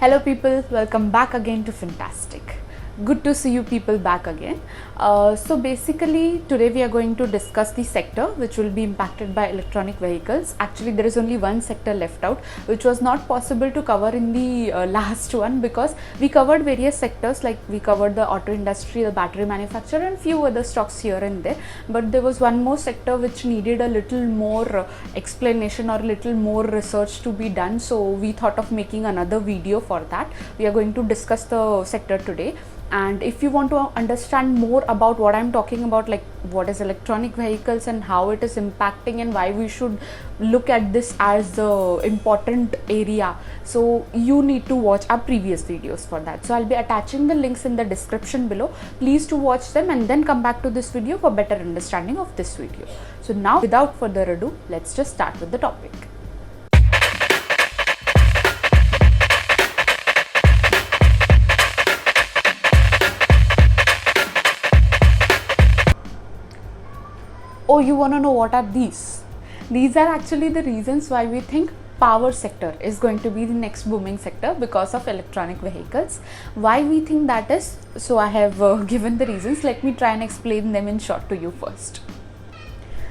Hello people, welcome back again to Fantastic. Good to see you people back again. So basically today we are going to discuss the sector which will be impacted by electronic vehicles. Actually there is only one sector left out which was not possible to cover in the last one because we covered various sectors, like we covered the auto industry, the battery manufacturer and few other stocks here and there, but there was one more sector which needed a little more explanation or a little more research to be done, so we thought of making another video for that. We are going to discuss the sector today. And if you want to understand more about what I'm talking about, like what is electronic vehicles and how it is impacting and why we should look at this as the important area, so you need to watch our previous videos for that. So I'll be attaching the links in the description below. Please to watch them and then come back to this video for better understanding of this video. So now without further ado, let's just start with the topic. Oh, you want to know what are these? These are actually the reasons why we think power sector is going to be the next booming sector because of electronic vehicles. Why we think that is? So I have given the reasons. Let me try and explain them in short to you first.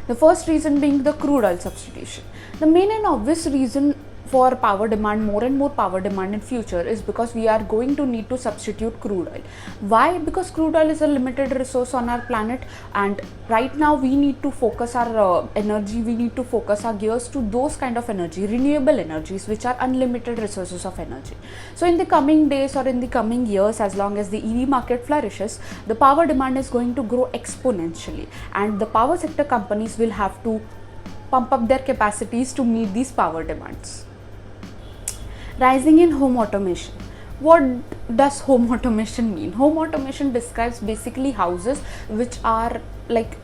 The first reason being the crude oil substitution. The main and obvious reason for power demand, more and more power demand in future, is because we are going to need to substitute crude oil. Why? Because crude oil is a limited resource on our planet, and right now we need to focus our energy, we need to focus our gears to those kind of energy, renewable energies, which are unlimited resources of energy. So in the coming days or in the coming years, as long as the EV market flourishes, the power demand is going to grow exponentially, and the power sector companies will have to pump up their capacities to meet these power demands. Rising in home automation. What does home automation mean? Home automation describes basically houses which are like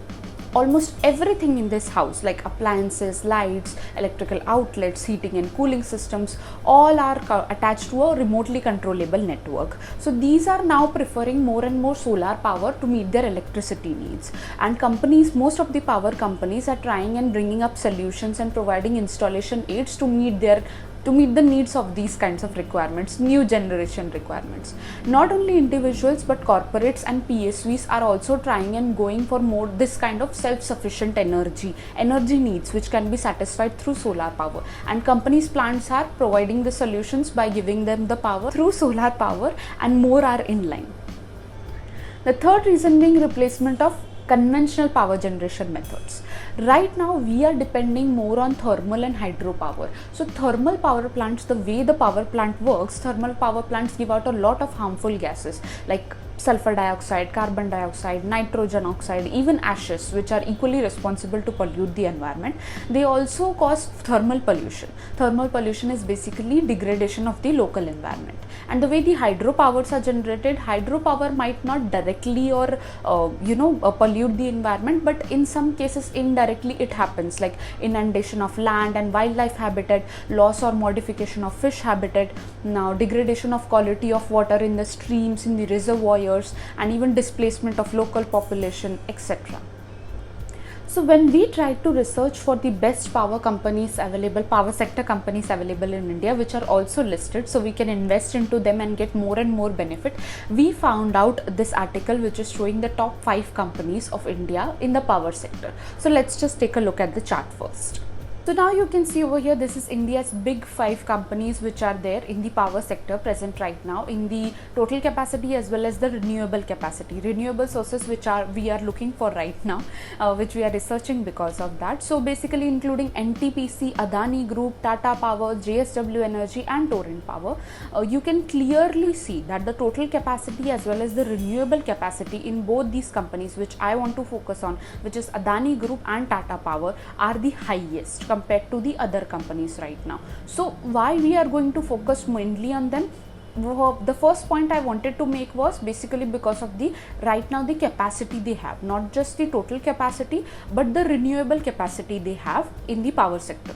almost everything in this house, like appliances, lights, electrical outlets, heating and cooling systems, all are attached to a remotely controllable network. So these are now preferring more and more solar power to meet their electricity needs, and companies, most of the power companies, are trying and bringing up solutions and providing installation aids to meet the needs of these kinds of requirements, new generation requirements. Not only individuals but corporates and PSVs are also trying and going for more this kind of self-sufficient energy needs which can be satisfied through solar power, and companies' plants are providing the solutions by giving them the power through solar power, and more are in line. The third reason being replacement of conventional power generation methods. Right now we are depending more on thermal and hydropower. So thermal power plants, the way the power plant works, thermal power plants give out a lot of harmful gases like sulfur dioxide, carbon dioxide, nitrogen oxide, even ashes, which are equally responsible to pollute the environment. They also cause thermal pollution. Thermal pollution is basically degradation of the local environment. And the way the hydropowers are generated, hydropower might not directly or pollute the environment, but in some cases indirectly it happens, like inundation of land and wildlife habitat, loss or modification of fish habitat, now degradation of quality of water in the streams, in the reservoirs, and even displacement of local population, etc. So when we tried to research for the best power companies available, power sector companies available in India, which are also listed so we can invest into them and get more and more benefit, we found out this article which is showing the top 5 companies of India in the power sector. So let's just take a look at the chart first. So now you can see over here, this is India's big 5 companies which are there in the power sector present right now in the total capacity as well as the renewable capacity, renewable sources which we are looking for right now, which we are researching because of that. So basically including NTPC, Adani Group, Tata Power, JSW Energy and Torrent Power. You can clearly see that the total capacity as well as the renewable capacity in both these companies, which I want to focus on, which is Adani Group and Tata Power, are the highest compared to the other companies right now. So why we are going to focus mainly on them? The first point I wanted to make was basically because of the right now the capacity they have, not just the total capacity but the renewable capacity they have in the power sector.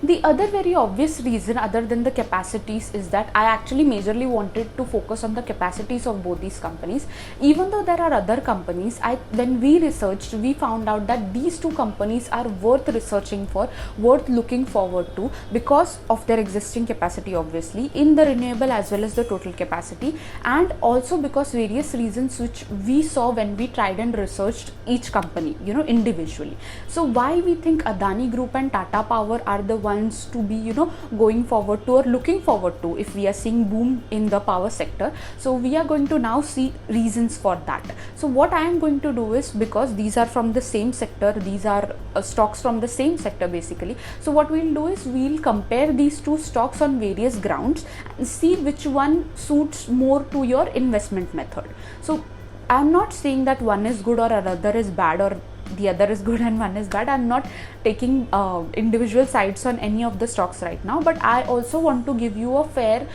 The other very obvious reason other than the capacities is that I actually majorly wanted to focus on the capacities of both these companies. Even though there are other companies, when we researched, we found out that these two companies are worth researching for, worth looking forward to, because of their existing capacity obviously in the renewable as well as the total capacity, and also because various reasons which we saw when we tried and researched each company, you know, individually. So why we think Adani Group and Tata Power are the ones to be, you know, going forward to or looking forward to if we are seeing boom in the power sector. So we are going to now see reasons for that. So what I am going to do is, because these are from the same sector, these are stocks from the same sector basically, so what we'll do is we'll compare these two stocks on various grounds and see which one suits more to your investment method. So I'm not saying that one is good or another is bad, or the other is good and one is bad. I'm not taking individual sides on any of the stocks right now, but I also want to give you a fair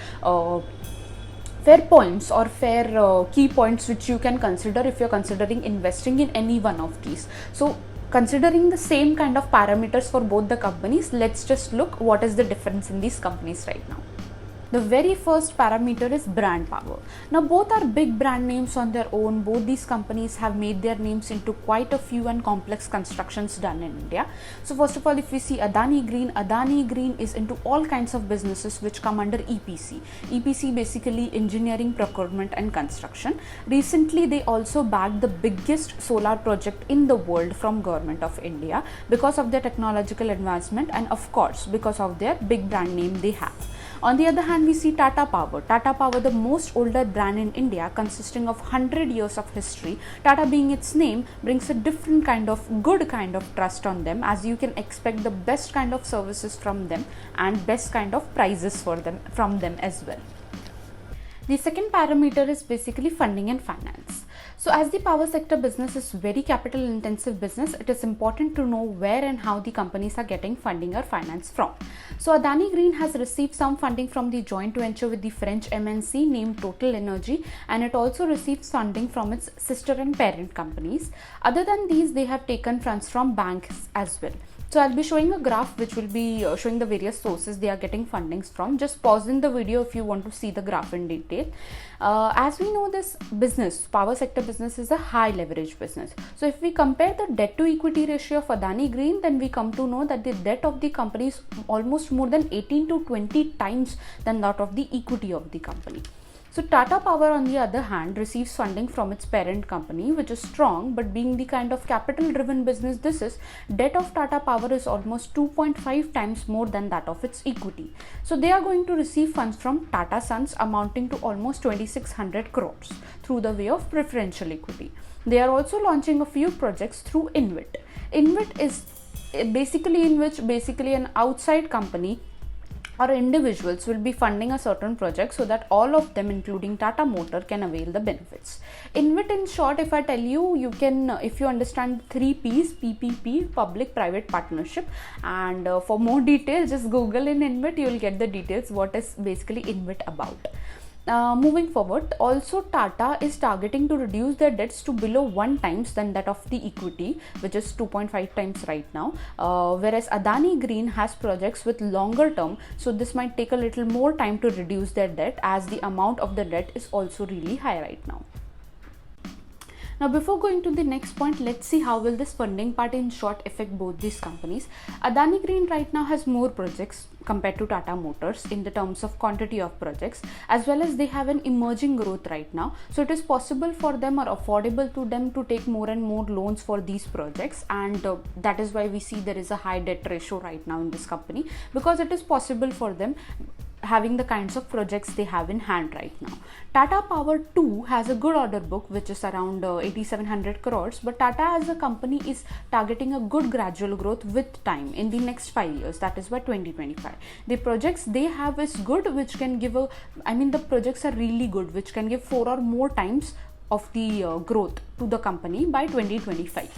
points or fair key points which you can consider if you're considering investing in any one of these. So considering the same kind of parameters for both the companies, let's just look what is the difference in these companies right now. The very first parameter is brand power. Now both are big brand names on their own. Both these companies have made their names into quite a few and complex constructions done in India. So first of all, if we see Adani Green is into all kinds of businesses which come under EPC. EPC basically engineering, procurement and construction. Recently they also bagged the biggest solar project in the world from Government of India because of their technological advancement and of course because of their big brand name they have. On the other hand, we see Tata Power. Tata Power, the most older brand in India, consisting of 100 years of history. Tata being its name brings a different kind of good kind of trust on them, as you can expect the best kind of services from them and best kind of prices for them from them as well. The second parameter is basically funding and finance. So as the power sector business is very capital intensive business, it is important to know where and how the companies are getting funding or finance from. So Adani Green has received some funding from the joint venture with the French MNC named Total Energy, and it also receives funding from its sister and parent companies. Other than these, they have taken funds from banks as well. So I'll be showing a graph which will be showing the various sources they are getting fundings from. Just pause in the video if you want to see the graph in detail. As we know, this business, power sector business, is a high leverage business. So if we compare the debt to equity ratio of Adani Green, then we come to know that the debt of the company is almost more than 18 to 20 times than that of the equity of the company. So Tata Power on the other hand receives funding from its parent company, which is strong, but being the kind of capital driven business this is, debt of Tata Power is almost 2.5 times more than that of its equity. So they are going to receive funds from Tata Sons amounting to almost 2600 crores through the way of preferential equity. They are also launching a few projects through InvIT. InvIT is basically an outside company or individuals will be funding a certain project so that all of them, including Tata Motor, can avail the benefits. InvIT, in short, if I tell you, you can, if you understand 3 P's, PPP, public-private partnership, and for more details, just Google in InvIT, you will get the details what is basically InvIT about. Moving forward, also Tata is targeting to reduce their debts to below 1 times than that of the equity, which is 2.5 times right now, whereas Adani Green has projects with longer term, so this might take a little more time to reduce their debt, as the amount of the debt is also really high right now. Now before going to the next point, let's see how will this funding part in short affect both these companies. Adani Green right now has more projects compared to Tata Motors in the terms of quantity of projects, as well as they have an emerging growth right now. So it is possible for them or affordable to them to take more and more loans for these projects, and that is why we see there is a high debt ratio right now in this company, because it is possible for them having the kinds of projects they have in hand right now. Tata Power too has a good order book, which is around 8700 crores, but Tata as a company is targeting a good gradual growth with time in the next 5 years, that is by 2025. The projects they have is good, which can give the projects are really good, which can give 4 or more times of the growth to the company by 2025.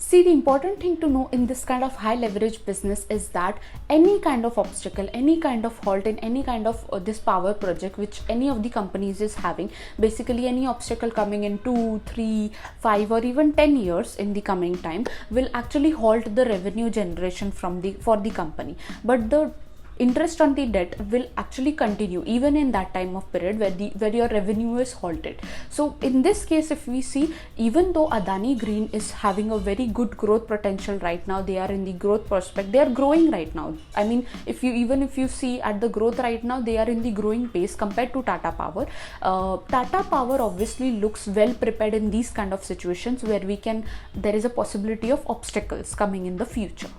See, the important thing to know in this kind of high leverage business is that any kind of obstacle, any kind of halt in any kind of this power project which any of the companies is having, basically any obstacle coming in 2, 3, 5 or even 10 years in the coming time will actually halt the revenue generation for the company. But the interest on the debt will actually continue even in that time of period where your revenue is halted. So in this case, if we see, even though Adani Green is having a very good growth potential right now, they are in the growth prospect, they are growing right now. I mean, if you see at the growth right now, they are in the growing pace compared to Tata Power. Tata Power obviously looks well prepared in these kind of situations where there is a possibility of obstacles coming in the future.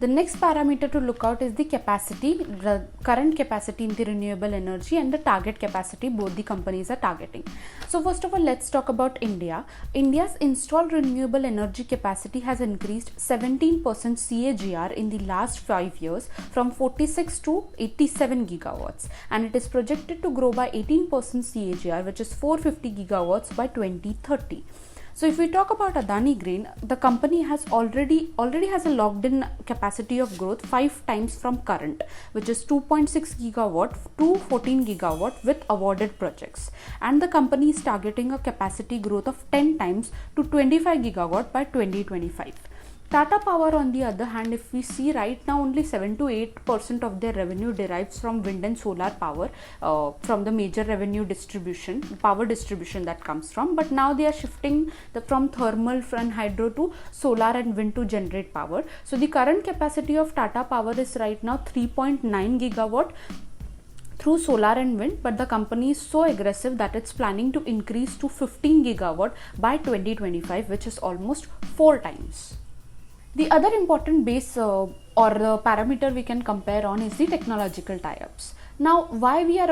The next parameter to look out is the capacity, the current capacity in the renewable energy and the target capacity both the companies are targeting. So first of all, let's talk about India. India's installed renewable energy capacity has increased 17% CAGR in the last 5 years from 46 to 87 gigawatts, and it is projected to grow by 18% CAGR, which is 450 gigawatts by 2030. So if we talk about Adani Green, the company has already has a locked in capacity of growth 5 times from current, which is 2.6 gigawatt to 14 gigawatt with awarded projects, and the company is targeting a capacity growth of 10 times to 25 gigawatt by 2025. Tata Power, on the other hand, if we see right now, only 7 to 8% of their revenue derives from wind and solar power, from the major revenue distribution, power distribution that comes from. But now they are shifting from thermal and hydro to solar and wind to generate power. So the current capacity of Tata Power is right now 3.9 gigawatt through solar and wind, but the company is so aggressive that it's planning to increase to 15 gigawatt by 2025, which is almost 4 times. The other important base or the parameter we can compare on is the technological tie-ups. Now, why we are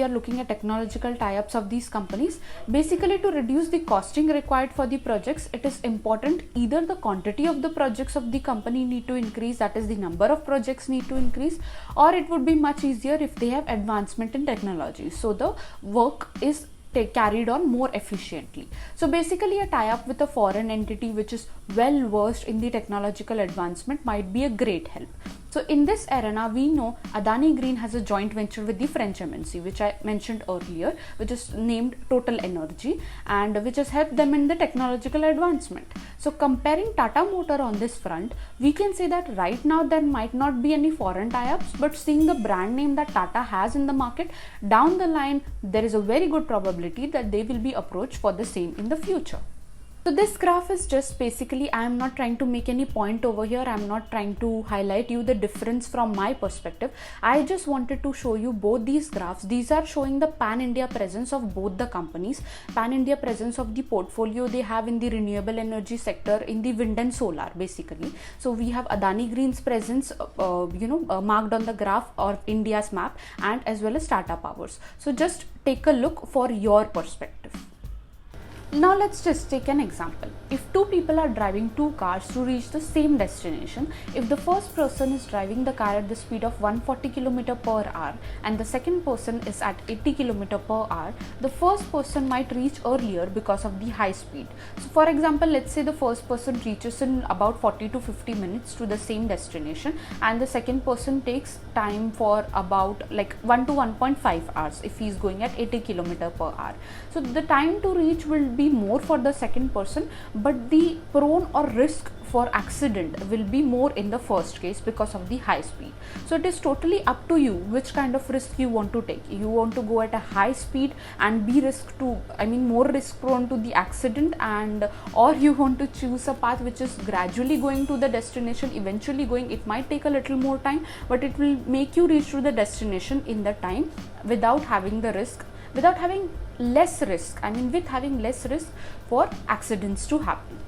looking at technological tie-ups of these companies? Basically, to reduce the costing required for the projects, it is important either the quantity of the projects of the company need to increase, that is the number of projects need to increase, or it would be much easier if they have advancement in technology. So the work is carried on more efficiently. So basically, a tie-up with a foreign entity which is well versed in the technological advancement might be a great help. So in this arena, we know Adani Green has a joint venture with the French MNC, which I mentioned earlier, which is named Total Energy, and which has helped them in the technological advancement. So comparing Tata Motor on this front, we can say that right now there might not be any foreign tie-ups, but seeing the brand name that Tata has in the market, down the line there is a very good probability that they will be approached for the same in the future. So this graph is just basically, I am not trying to make any point over here. I am not trying to highlight you the difference from my perspective. I just wanted to show you both these graphs. These are showing the pan-India presence of both the companies, pan-India presence of the portfolio they have in the renewable energy sector, in the wind and solar basically. So we have Adani Green's presence marked on the graph or India's map, and as well as Tata Power's. So just take a look for your perspective. Now let's just take an example. If two people are driving two cars to reach the same destination, if the first person is driving the car at the speed of 140 km per hour and the second person is at 80 km per hour, the first person might reach earlier because of the high speed. So for example, let's say the first person reaches in about 40 to 50 minutes to the same destination, and the second person takes time for about like 1 to 1.5 hours if he is going at 80 km per hour. So the time to reach will be more for the second person, but the prone or risk for accident will be more in the first case because of the high speed. So it is totally up to you which kind of risk you want to take. You want to go at a high speed and be more risk prone to the accident, and or you want to choose a path which is gradually going to the destination, eventually going, it might take a little more time, but it will make you reach to the destination in the time without having the risk, without having less risk, with having less risk for accidents to happen.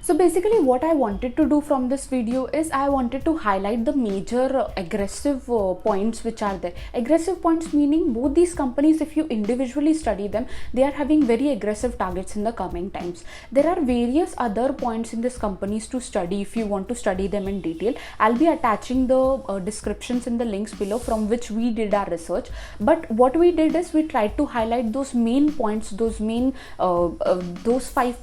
So basically what I wanted to do from this video is I wanted to highlight the major aggressive points which are there. Aggressive points meaning both these companies, if you individually study them, they are having very aggressive targets in the coming times. There are various other points in these companies to study if you want to study them in detail. I'll be attaching the descriptions in the links below from which we did our research. But what we did is we tried to highlight those main points, those 5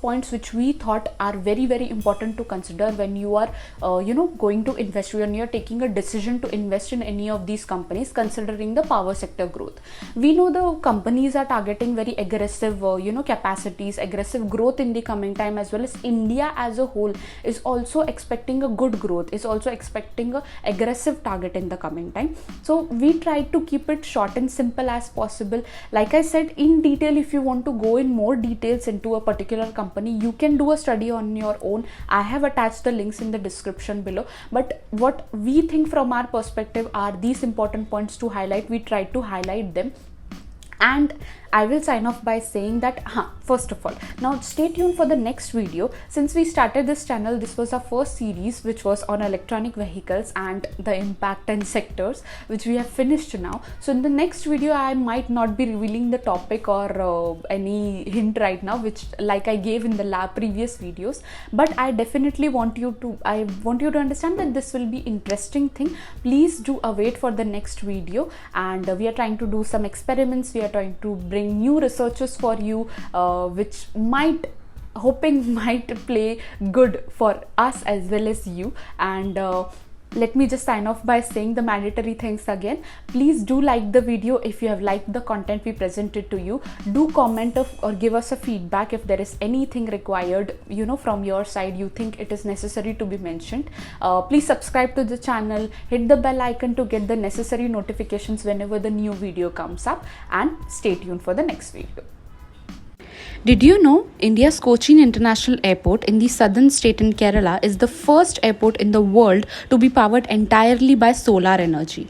points which we thought are very important to consider when you are going to invest, when you are taking a decision to invest in any of these companies considering the power sector growth. We know the companies are targeting very aggressive capacities, aggressive growth in the coming time, as well as India as a whole is also expecting a good growth, is also expecting a aggressive target in the coming time. So we tried to keep it short and simple as possible. Like I said, in detail, if you want to go in more details into a particular company, you can do a study on your own. I have attached the links in the description below, but what we think from our perspective are these important points to highlight. We tried to highlight them, and I will sign off by saying that first of all, now stay tuned for the next video. Since we started this channel, this was our first series which was on electronic vehicles and the impact and sectors, which we have finished now. So in the next video I might not be revealing the topic or any hint right now, which like I gave in the previous videos, but I definitely want you to understand that this will be interesting thing. Please do await for the next video, and we are trying to do some experiments. We are trying to bring new researches for you, which might play good for us as well as you. And let me just sign off by saying the mandatory things again. Please do like the video if you have liked the content we presented to you. Do comment or give us a feedback if there is anything required, from your side you think it is necessary to be mentioned. Please subscribe to the channel, hit the bell icon to get the necessary notifications whenever the new video comes up, and stay tuned for the next video. Did you know India's Cochin International Airport in the southern state in Kerala is the first airport in the world to be powered entirely by solar energy?